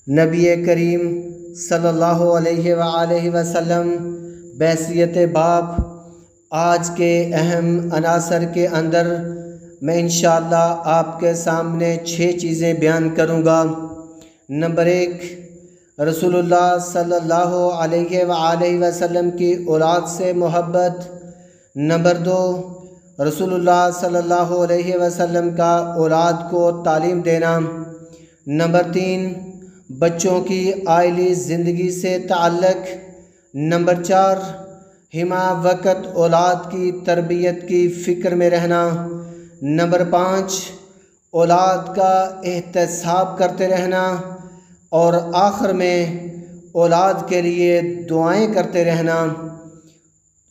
نبی کریم صلی اللہ علیہ وآلہ وسلم بحیثیت باپ آج کے اہم عناصر کے اندر میں انشاءاللہ آپ کے سامنے 6 چیزیں بیان کروں گا۔ نمبر 1، رسول اللہ صلی اللہ علیہ وآلہ وسلم کی اولاد سے محبت۔ نمبر 2، رسول اللہ صلی اللہ علیہ وسلم کا اولاد کو تعلیم دینا۔ نمبر 3، بچوں کی عائلی زندگی سے تعلق۔ نمبر 4، ہمہ وقت اولاد کی تربیت کی فکر میں رہنا۔ نمبر 5، اولاد کا احتساب کرتے رہنا۔ اور آخر میں اولاد کے لیے دعائیں کرتے رہنا۔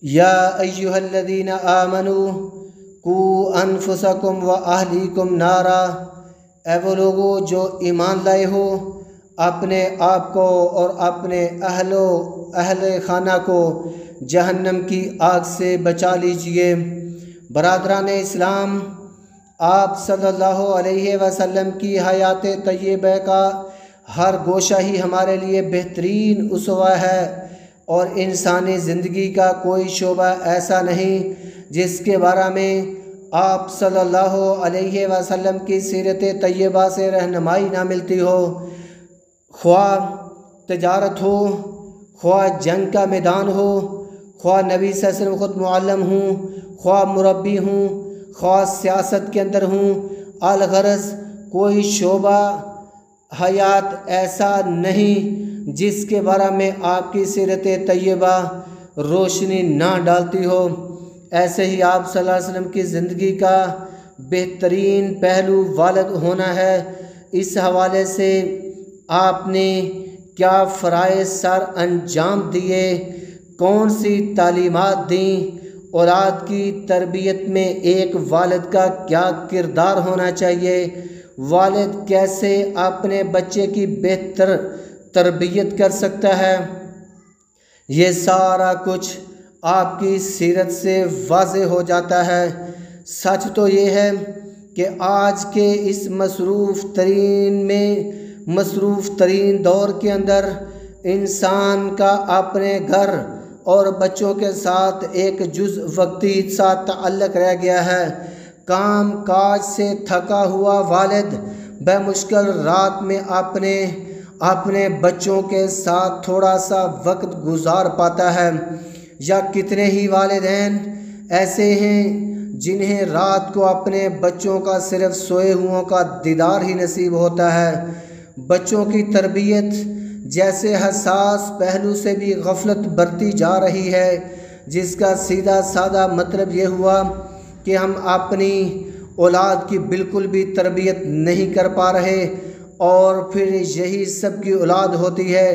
یا ایھا الذین آمنوا قوا انفسکم واہلیکم نارا، اے وہ لوگو جو ایمان لائے ہو، اپنے آپ کو اور اپنے اہل خانہ کو جہنم کی آگ سے بچا لیجئے۔ برادران اسلام، آپ صلی اللہ علیہ وسلم کی حیات طیبہ کا ہر گوشہ ہی ہمارے لیے بہترین اسوہ ہے، اور انسانی زندگی کا کوئی شعبہ ایسا نہیں جس کے بارے میں آپ صلی اللہ علیہ وسلم کی سیرت طیبہ سے رہنمائی نہ ملتی ہو۔ خواہ تجارت ہو، خواہ جنگ کا میدان ہو، خواہ نبی صلی اللہ علیہ وسلم خود معلم ہوں، خواہ مربی ہوں، خواہ سیاست کے اندر ہوں، الغرض کوئی شعبہ حیات ایسا نہیں جس کے بارے میں آپ کی سیرت طیبہ روشنی نہ ڈالتی ہو۔ ایسے ہی آپ صلی اللہ علیہ وسلم کی زندگی کا بہترین پہلو والد ہونا ہے۔ اس حوالے سے آپ نے کیا فرائض سر انجام دیے، کون سی تعلیمات دیں، اولاد کی تربیت میں ایک والد کا کیا کردار ہونا چاہیے، والد کیسے اپنے بچے کی بہتر تربیت کر سکتا ہے، یہ سارا کچھ آپ کی سیرت سے واضح ہو جاتا ہے۔ سچ تو یہ ہے کہ آج کے اس مصروف ترین دور کے اندر انسان کا اپنے گھر اور بچوں کے ساتھ ایک جز وقتی سا تعلق رہ گیا ہے۔ کام کاج سے تھکا ہوا والد بمشکل رات میں اپنے بچوں کے ساتھ تھوڑا سا وقت گزار پاتا ہے، یا کتنے ہی والدین ایسے ہیں جنہیں رات کو اپنے بچوں کا صرف سوئے ہوں کا دیدار ہی نصیب ہوتا ہے۔ بچوں کی تربیت جیسے حساس پہلو سے بھی غفلت برتی جا رہی ہے، جس کا سیدھا سادہ مطلب یہ ہوا کہ ہم اپنی اولاد کی بالکل بھی تربیت نہیں کر پا رہے، اور پھر یہی سب کی اولاد ہوتی ہے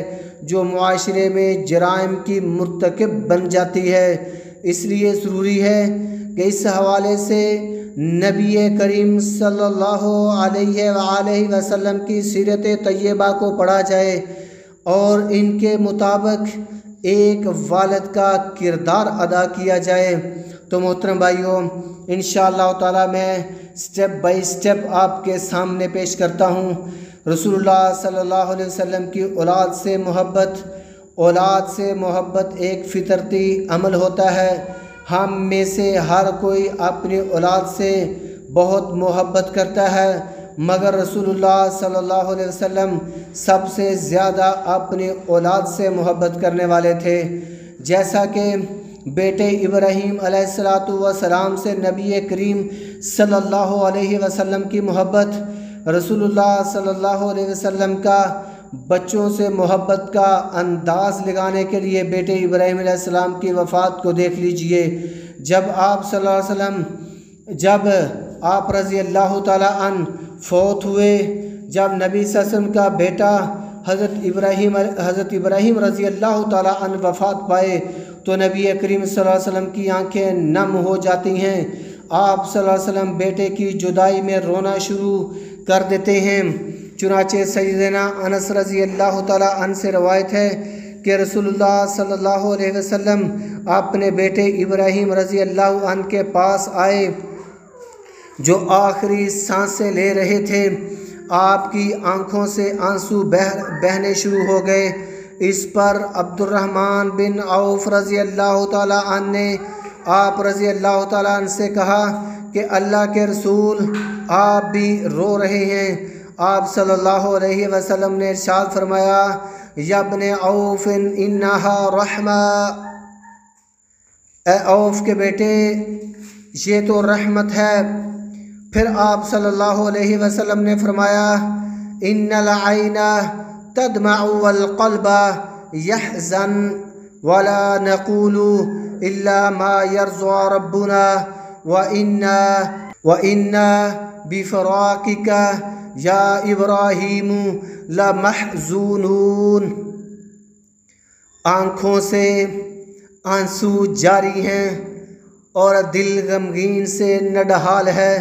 جو معاشرے میں جرائم کی مرتکب بن جاتی ہے۔ اس لیے ضروری ہے کہ اس حوالے سے نبی کریم صلی اللہ علیہ وآلہ وسلم کی سیرت طیبہ کو پڑھا جائے اور ان کے مطابق ایک والد کا کردار ادا کیا جائے۔ تو محترم بھائیوں، انشاءاللہ تعالی میں سٹیپ بائی سٹیپ آپ کے سامنے پیش کرتا ہوں۔ رسول اللہ صلی اللہ علیہ وسلم کی اولاد سے محبت ایک فطرتی عمل ہوتا ہے۔ ہم میں سے ہر کوئی اپنی اولاد سے بہت محبت کرتا ہے، مگر رسول اللہ صلی اللہ علیہ وسلم سب سے زیادہ اپنی اولاد سے محبت کرنے والے تھے۔ جیسا کہ بیٹے ابراہیم علیہ السلام سے نبی کریم صلی اللہ علیہ وسلم کی محبت، رسول اللہ صلی اللہ علیہ وسلم کا بچوں سے محبت کا انداز لگانے کے لیے بیٹے ابراہیم علیہ السلام کی وفات کو دیکھ لیجئے۔ جب آپ صلی اللہ علیہ وسلم رضی اللہ تعالیٰ عنہ فوت ہوئے، جب نبی صلی اللہ علیہ وسلم کا بیٹا حضرت ابراہیم رضی اللہ تعالیٰ عنہ وفات پائے تو نبی کریم صلی اللہ علیہ وسلم کی آنکھیں نم ہو جاتی ہیں۔ آپ صلی اللہ علیہ وسلم بیٹے کی جدائی میں رونا شروع کر دیتے ہیں۔ چنانچہ سیدنا انس رضی اللہ تعالیٰ عنہ سے روایت ہے کہ رسول اللہ صلی اللہ علیہ وسلم اپنے بیٹے ابراہیم رضی اللہ عنہ کے پاس آئے جو آخری سانسیں لے رہے تھے۔ آپ کی آنکھوں سے آنسو بہنے شروع ہو گئے۔ اس پر عبد الرحمن بن عوف رضی اللہ تعالیٰ عنہ نے آپ رضی اللہ تعالیٰ عنہ سے کہا کہ اللہ کے رسول آپ بھی رو رہے ہیں۔ آپ صلی اللہ علیہ وسلم نے ارشاد فرمایا یا ابن عوف انہا رحمہ، اے عوف کے بیٹے یہ تو رحمت ہے۔ پھر آپ صلی اللہ علیہ وسلم نے فرمایا ان العین تدمع والقلب يحزن ولا نقول الا ما يرضى ربنا وإنا بفراقك یا ابراہیم لمحزونون۔ آنکھوں سے آنسو جاری ہیں اور دل غمگین سے نڈھال ہے،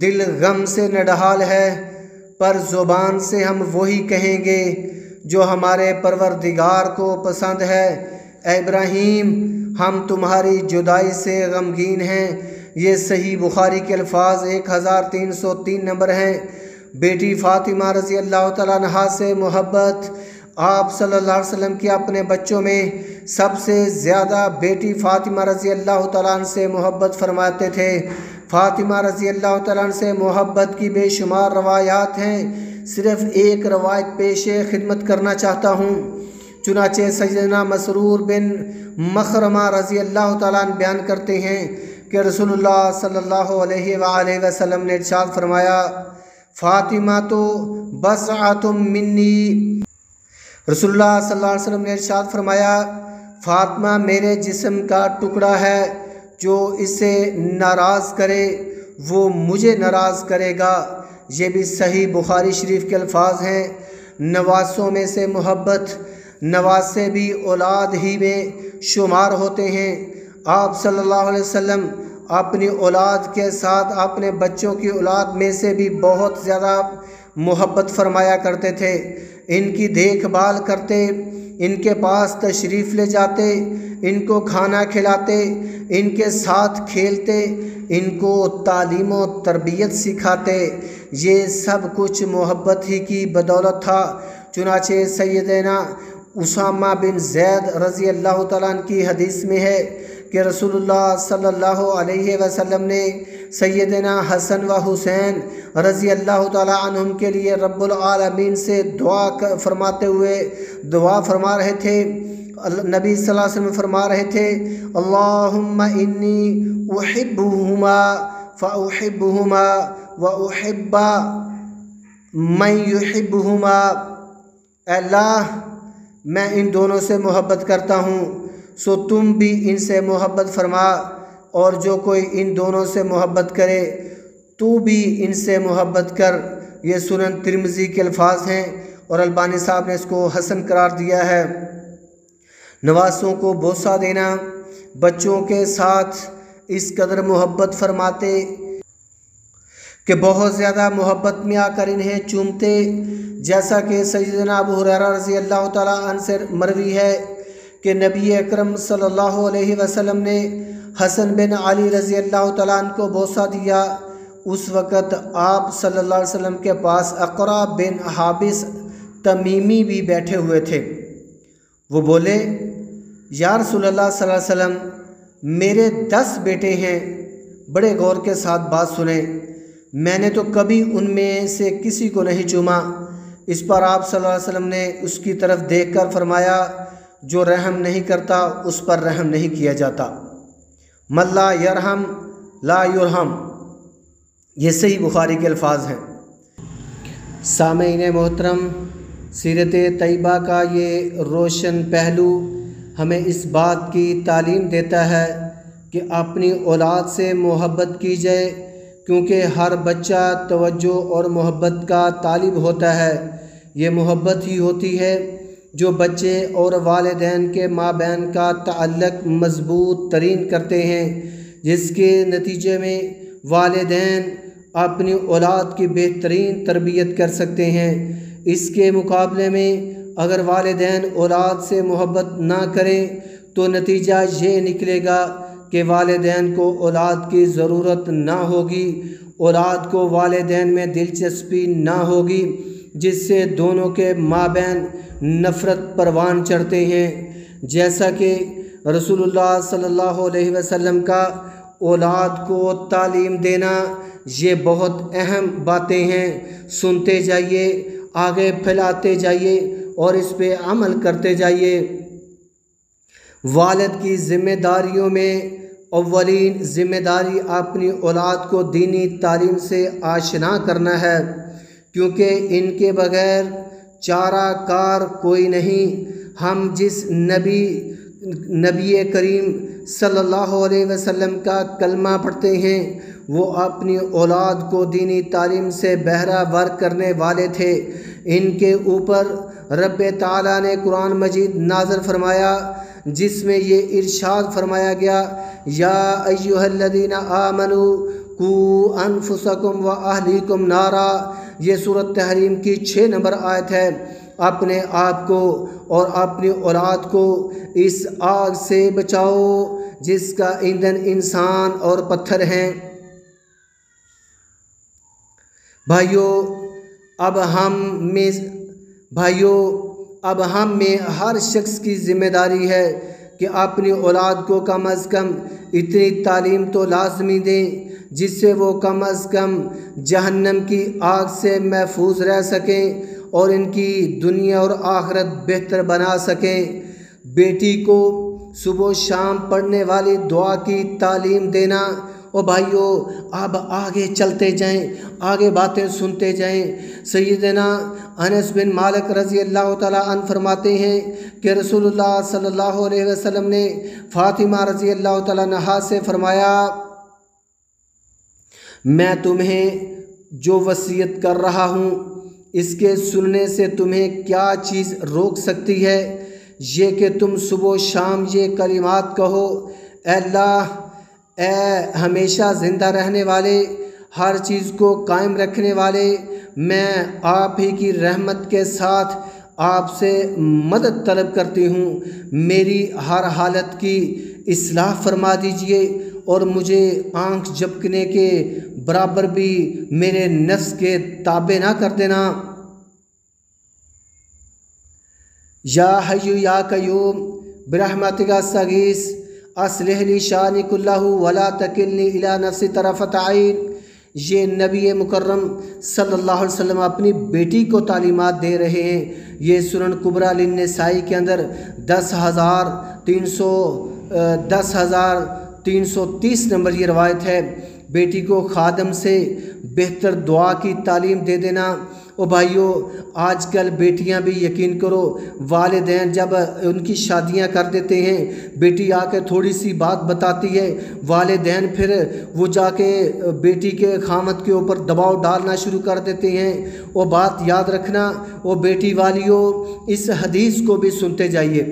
دل غم سے نڈھال ہے، پر زبان سے ہم وہی کہیں گے جو ہمارے پروردگار کو پسند ہے۔ اے ابراہیم ہم تمہاری جدائی سے غمگین ہیں۔ یہ صحیح بخاری کے الفاظ 1303 نمبر ہیں۔ بیٹی فاطمہ رضی اللہ تعالیٰ عنہا سے محبت آپ صلی اللہ علیہ وسلم کی اپنے بچوں میں سب سے زیادہ بیٹی فاطمہ رضی اللہ تعالیٰ عنہ سے محبت فرماتے تھے۔ فاطمہ رضی اللہ تعالیٰ عنہ سے محبت کی بے شمار روایات ہیں، صرف ایک روایت پیش خدمت کرنا چاہتا ہوں۔ چنانچہ سیدنا مسرور بن مخرمہ رضی اللہ تعالیٰ عنہ بیان کرتے ہیں کہ رسول اللہ صلی اللہ علیہ وآلہ وسلم نے ارشاد فرمایا فاطمہ تو بضعۃ منی۔ رسول اللہ صلی اللہ علیہ وسلم نے ارشاد فرمایا فاطمہ میرے جسم کا ٹکڑا ہے، جو اسے ناراض کرے وہ مجھے ناراض کرے گا۔ یہ بھی صحیح بخاری شریف کے الفاظ ہیں۔ نواسوں میں سے محبت، نواسے بھی اولاد ہی میں شمار ہوتے ہیں۔ آپ صلی اللہ علیہ وسلم اپنی اولاد کے ساتھ اپنے بچوں کی اولاد میں سے بھی بہت زیادہ محبت فرمایا کرتے تھے۔ ان کی دیکھ بھال کرتے، ان کے پاس تشریف لے جاتے، ان کو کھانا کھلاتے، ان کے ساتھ کھیلتے، ان کو تعلیم و تربیت سکھاتے۔ یہ سب کچھ محبت ہی کی بدولت تھا۔ چنانچہ سیدنا اسامہ بن زید رضی اللہ تعالیٰ عنہ کی حدیث میں ہے کہ رسول اللہ صلی اللہ علیہ وسلم نے سیدنا حسن و حسین رضی اللہ تعالیٰ عنہم کے لیے رب العالمین سے دعا فرماتے ہوئے دعا فرما رہے تھے۔ نبی صلی اللہ علیہ وسلم فرما رہے تھے اللہم انی احبہما فاحبہما واحب من یحبہما۔ اے اللہ میں ان دونوں سے محبت کرتا ہوں، سو تم بھی ان سے محبت فرما، اور جو کوئی ان دونوں سے محبت کرے تو بھی ان سے محبت کر۔ یہ سنن ترمذی کے الفاظ ہیں اور البانی صاحب نے اس کو حسن قرار دیا ہے۔ نواسوں کو بوسہ دینا، بچوں کے ساتھ اس قدر محبت فرماتے کہ بہت زیادہ محبت میں آ کر انہیں چومتے، جیسا کہ سیدنا ابو ہریرہ رضی اللہ تعالیٰ عنہ سے مروی ہے کہ نبی اکرم صلی اللہ علیہ وسلم نے حسن بن علی رضی اللہ تعالیٰ عنہ کو بوسہ دیا۔ اس وقت آپ صلی اللہ علیہ وسلم کے پاس اقرع بن حابس تمیمی بھی بیٹھے ہوئے تھے۔ وہ بولے یا رسول اللہ صلی اللہ علیہ وسلم میرے 10 بیٹے ہیں، بڑے غور کے ساتھ بات سنیں، میں نے تو کبھی ان میں سے کسی کو نہیں چوما۔ اس پر آپ صلی اللہ علیہ وسلم نے اس کی طرف دیکھ کر فرمایا جو رحم نہیں کرتا اس پر رحم نہیں کیا جاتا۔ من لا یرحم لا یرحم، یہ صحیح بخاری کے الفاظ ہیں۔ سامعین محترم، سیرت طیبہ کا یہ روشن پہلو ہمیں اس بات کی تعلیم دیتا ہے کہ اپنی اولاد سے محبت کی جائے، کیونکہ ہر بچہ توجہ اور محبت کا طالب ہوتا ہے۔ یہ محبت ہی ہوتی ہے جو بچے اور والدین کے مابین کا تعلق مضبوط ترین کرتے ہیں، جس کے نتیجے میں والدین اپنی اولاد کی بہترین تربیت کر سکتے ہیں۔ اس کے مقابلے میں اگر والدین اولاد سے محبت نہ کریں تو نتیجہ یہ نکلے گا کہ والدین کو اولاد کی ضرورت نہ ہوگی، اولاد کو والدین میں دلچسپی نہ ہوگی جس سے دونوں کے مابین نفرت پروان چڑھتے ہیں، جیسا کہ رسول اللہ صلی اللہ علیہ وسلم کا اولاد کو تعلیم دینا، یہ بہت اہم باتیں ہیں۔ سنتے جائیے، آگے پھیلاتے جائیے اور اس پہ عمل کرتے جائیے۔ والد کی ذمہ داریوں میں اولین ذمہ داری اپنی اولاد کو دینی تعلیم سے آشنا کرنا ہے، کیونکہ ان کے بغیر چارہ کار کوئی نہیں۔ ہم جس نبی کریم صلی اللہ علیہ وسلم کا کلمہ پڑھتے ہیں وہ اپنی اولاد کو دینی تعلیم سے بہرہ ور کرنے والے تھے۔ ان کے اوپر رب تعالیٰ نے قرآن مجید نازل فرمایا جس میں یہ ارشاد فرمایا گیا، یا ایھا الذین آمنوا قوا انفسکم واہلیکم نارا۔ یہ سورۃ تحریم کی 6 نمبر آیت ہے۔ اپنے آپ کو اور اپنی اولاد کو اس آگ سے بچاؤ جس کا ایندھن انسان اور پتھر ہیں۔ بھائیو اب ہم میں ہر شخص کی ذمہ داری ہے کہ اپنی اولاد کو کم از کم اتنی تعلیم تو لازمی دیں جس سے وہ کم از کم جہنم کی آگ سے محفوظ رہ سکیں اور ان کی دنیا اور آخرت بہتر بنا سکیں۔ بیٹی کو صبح و شام پڑھنے والی دعا کی تعلیم دینا۔ اور بھائیو اب آگے چلتے جائیں، آگے باتیں سنتے جائیں۔ سیدنا انس بن مالک رضی اللہ تعالیٰ عنہ فرماتے ہیں کہ رسول اللہ صلی اللہ علیہ وسلم نے فاطمہ رضی اللہ تعالیٰ عنہا سے فرمایا، میں تمہیں جو وصیت کر رہا ہوں اس کے سننے سے تمہیں کیا چیز روک سکتی ہے؟ یہ کہ تم صبح و شام یہ کلمات کہو، اے اللہ، اے ہمیشہ زندہ رہنے والے، ہر چیز کو قائم رکھنے والے، میں آپ ہی کی رحمت کے ساتھ آپ سے مدد طلب کرتی ہوں، میری ہر حالت کی اصلاح فرما دیجئے اور مجھے آنکھ جھپکنے کے برابر بھی میرے نفس کے تابع نہ کر دینا۔ یا حی یا قیوم برحمتک استغیث اصلح لی شانی کلہ ولا تکلنی الی نفسی طرفۃ عین۔ یہ نبی مکرم صلی اللہ علیہ وسلم اپنی بیٹی کو تعلیمات دے رہے ہیں۔ یہ سنن کبریٰ للنسائی کے اندر 10,330 نمبر یہ روایت ہے۔ بیٹی کو خادم سے بہتر دعا کی تعلیم دے دینا۔ او بھائیو، آج کل بیٹیاں بھی یقین کرو، والدین جب ان کی شادیاں کر دیتے ہیں، بیٹی آ کے تھوڑی سی بات بتاتی ہے، والدین پھر وہ جا کے بیٹی کے خامد کے اوپر دباؤ ڈالنا شروع کر دیتے ہیں۔ وہ بات یاد رکھنا، وہ بیٹی والیوں، اس حدیث کو بھی سنتے جائیے۔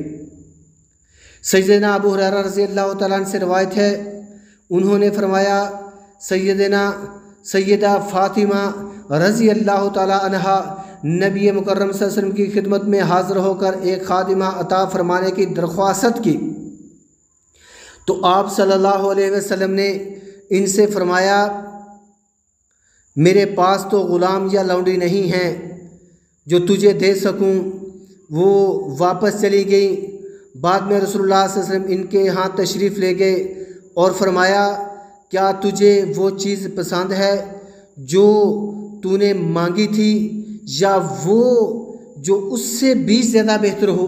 سیدنا ابو ہریرہ رضی اللہ تعالیٰ عنہ سے روایت ہے، انہوں نے فرمایا، سیدہ فاطمہ رضی اللہ تعالیٰ عنہا نبی مکرم صلی اللہ علیہ وسلم کی خدمت میں حاضر ہو کر ایک خادمہ عطا فرمانے کی درخواست کی، تو آپ صلی اللہ علیہ وسلم نے ان سے فرمایا، میرے پاس تو غلام یا لونڈی نہیں ہیں جو تجھے دے سکوں۔ وہ واپس چلی گئی۔ بعد میں رسول اللہ صلی اللہ علیہ وسلم ان کے ہاں تشریف لے گئے اور فرمایا، کیا تجھے وہ چیز پسند ہے جو تو نے مانگی تھی، یا وہ جو اس سے بھی زیادہ بہتر ہو؟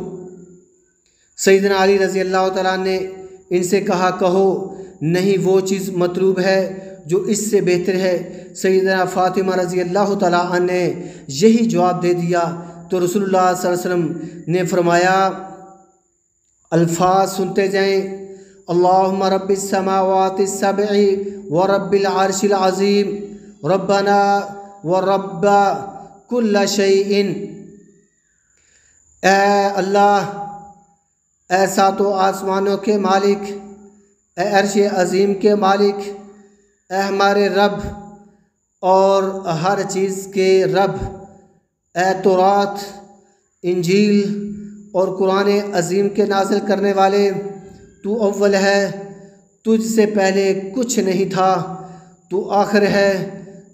سیدنا علی رضی اللہ تعالیٰ نے ان سے کہا، کہو نہیں، وہ چیز مطلوب ہے جو اس سے بہتر ہے۔ سیدنا فاطمہ رضی اللہ تعالیٰ عنہ نے یہی جواب دے دیا تو رسول اللہ صلی اللہ علیہ وسلم نے فرمایا، الفاظ سنتے جائیں، اللہم رب السماوات السبع ورب العرش العظیم ربنا ورب کل شیء۔ اے اللہ، اے ساتوں آسمانوں کے مالک، اے عرش عظیم کے مالک، اے ہمارے رب اور ہر چیز کے رب، اے تورات، انجیل اور قرآن عظیم کے نازل کرنے والے، تو اول ہے، تجھ سے پہلے کچھ نہیں تھا، تو آخر ہے،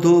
2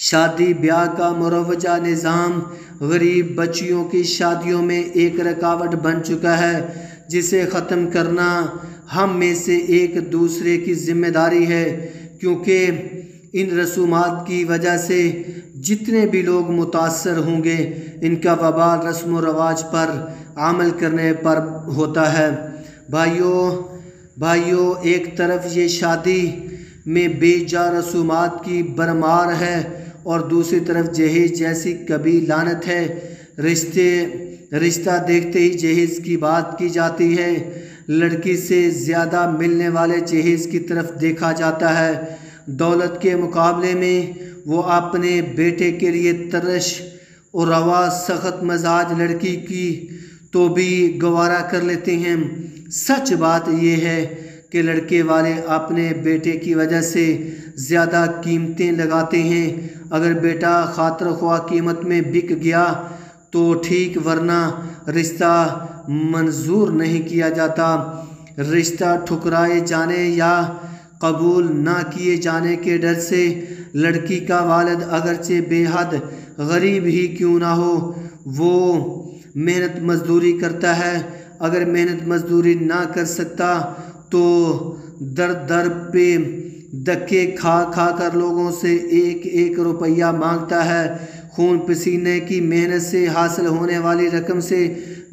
شادی بیاہ کا مروجہ نظام غریب بچیوں کی شادیوں میں ایک رکاوٹ بن چکا ہے، جسے ختم کرنا ہم میں سے ایک دوسرے کی ذمہ داری ہے، کیونکہ ان رسومات کی وجہ سے جتنے بھی لوگ متاثر ہوں گے ان کا وبال رسم و رواج پر عمل کرنے پر ہوتا ہے۔ بھائیوں، ایک طرف یہ شادی میں بے جا رسومات کی بھرمار ہے اور دوسری طرف جہیز جیسی کبھی لعنت ہے۔ رشتہ دیکھتے ہی جہیز کی بات کی جاتی ہے، لڑکی سے زیادہ ملنے والے جہیز کی طرف دیکھا جاتا ہے۔ دولت کے مقابلے میں وہ اپنے بیٹے کے لیے ترش اور روا سخت مزاج لڑکی کی تو بھی گوارا کر لیتے ہیں۔ سچ بات یہ ہے کہ لڑکے والے اپنے بیٹے کی وجہ سے زیادہ قیمتیں لگاتے ہیں۔ اگر بیٹا خاطر خواہ قیمت میں بک گیا تو ٹھیک، ورنہ رشتہ منظور نہیں کیا جاتا۔ رشتہ ٹھکرائے جانے یا قبول نہ کیے جانے کے ڈر سے لڑکی کا والد اگرچہ بے حد غریب ہی کیوں نہ ہو، وہ محنت مزدوری کرتا ہے۔ اگر محنت مزدوری نہ کر سکتا تو در در پہ دھکے کھا کھا کر لوگوں سے ایک ایک روپیہ مانگتا ہے۔ خون پسینے کی محنت سے حاصل ہونے والی رقم سے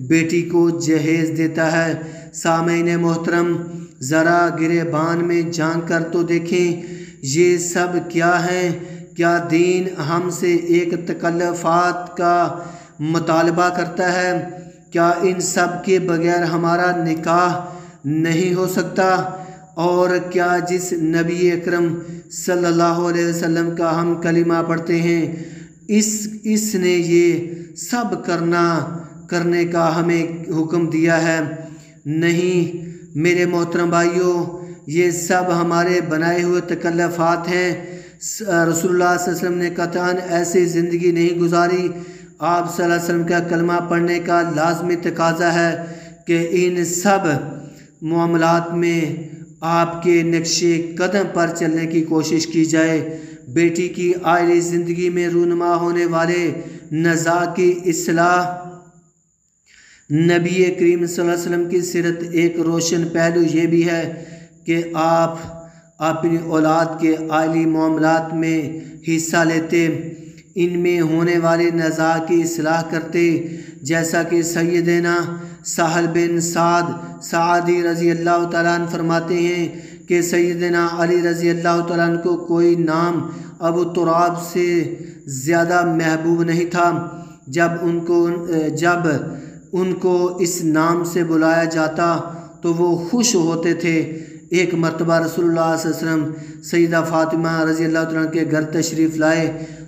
بیٹی کو جہیز دیتا ہے۔ سامعین محترم، ذرا گریبان میں جھانک کر تو دیکھیں، یہ سب کیا ہے؟ کیا دین ہم سے ایک تکلفات کا مطالبہ کرتا ہے؟ کیا ان سب کے بغیر ہمارا نکاح نہیں ہو سکتا؟ اور کیا جس نبی اکرم صلی اللہ علیہ وسلم کا ہم کلمہ پڑھتے ہیں اس نے یہ سب کرنے کا ہمیں حکم دیا ہے؟ نہیں میرے محترم بھائیوں، یہ سب ہمارے بنائے ہوئے تکلفات ہیں۔ رسول اللہ صلی اللہ علیہ وسلم نے قطعاً ایسی زندگی نہیں گزاری۔ آپ صلی اللہ علیہ وسلم کا کلمہ پڑھنے کا لازمی تقاضا ہے کہ ان سب معاملات میں آپ کے نقش قدم پر چلنے کی کوشش کی جائے۔ بیٹی کی آئلی زندگی میں رونما ہونے والے نزاع کی اصلاح۔ نبی کریم صلی اللہ علیہ وسلم کی سیرت ایک روشن پہلو یہ بھی ہے کہ آپ اپنی اولاد کے آئلی معاملات میں حصہ لیتے، ان میں ہونے والے نزاع کی اصلاح کرتے، جیسا کہ سیدنا سہل بن سعد سعدی رضی اللہ تعالیٰ عنہ فرماتے ہیں کہ سیدنا علی رضی اللہ تعالیٰ عنہ کو کوئی نام ابو تراب سے زیادہ محبوب نہیں تھا۔ جب ان کو اس نام سے بلایا جاتا تو وہ خوش ہوتے تھے۔ ایک مرتبہ رسول اللہ صلی اللہ علیہ وسلم سیدہ فاطمہ رضی اللہ تعالیٰ عنہ کے گھر تشریف لائے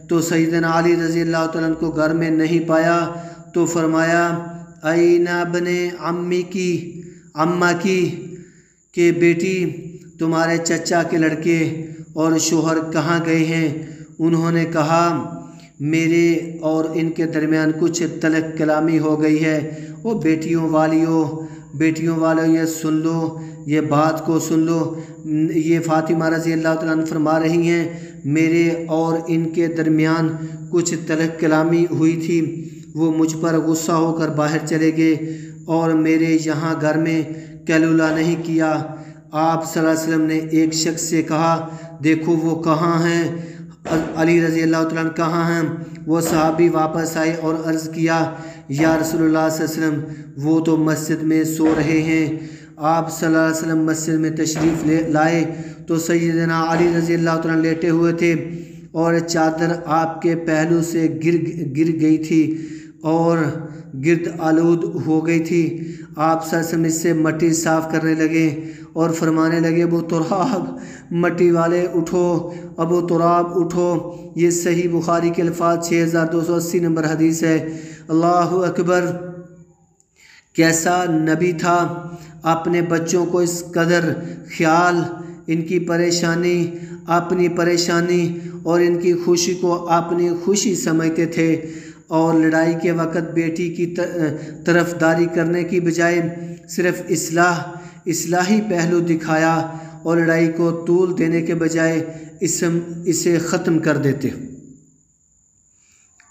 تو سیدنا علی رضی اللہ تعالیٰ عنہ کو گھر میں نہیں پایا تو فرمایا، این ابن امّا کی کہ بیٹی تمہارے چچا کے لڑکے اور شوہر کہاں گئے ہیں؟ انہوں نے کہا، میرے اور ان کے درمیان کچھ تلخ کلامی ہو گئی ہے۔ وہ بیٹیوں والوں یہ سن لو، یہ بات کو سن لو۔ یہ فاطمہ رضی اللہ تعالیٰ عنہ فرما رہی ہیں، میرے اور ان کے درمیان کچھ تلخ کلامی ہوئی تھی۔ وہ مجھ پر غصہ ہو کر باہر چلے گئے اور میرے یہاں گھر میں کیلولہ نہیں کیا۔ آپ صلی اللہ علیہ وسلم نے ایک شخص سے کہا، دیکھو وہ کہاں ہیں؟ علی رضی اللہ تعالیٰ عنہ کہاں ہیں؟ وہ صحابی واپس آئے اور عرض کیا، یا رسول اللہ صلی اللہ علیہ وسلم وہ تو مسجد میں سو رہے ہیں۔ آپ صلی اللہ علیہ وسلم مسجد میں تشریف لائے تو سیدنا علی رضی اللہ تعالیٰ عنہ لیٹے ہوئے تھے اور چادر آپ کے پہلو سے گر گئی تھی اور گرد آلود ہو گئی تھی۔ آپ صلی اللہ علیہ وسلم اس سے مٹی صاف کرنے لگے اور فرمانے لگے، ابو تراب مٹی والے اٹھو، ابو تراب اٹھو۔ یہ صحیح بخاری کے الفاظ 6280 نمبر حدیث ہے۔ اللہ اکبر! کیسا نبی تھا! اپنے بچوں کو اس قدر خیال، ان کی پریشانی اپنی پریشانی اور ان کی خوشی کو اپنی خوشی سمجھتے تھے، اور لڑائی کے وقت بیٹی کی طرفداری کرنے کی بجائے صرف اصلاحی پہلو دکھایا اور لڑائی کو طول دینے کے بجائے اسے ختم کر دیتے۔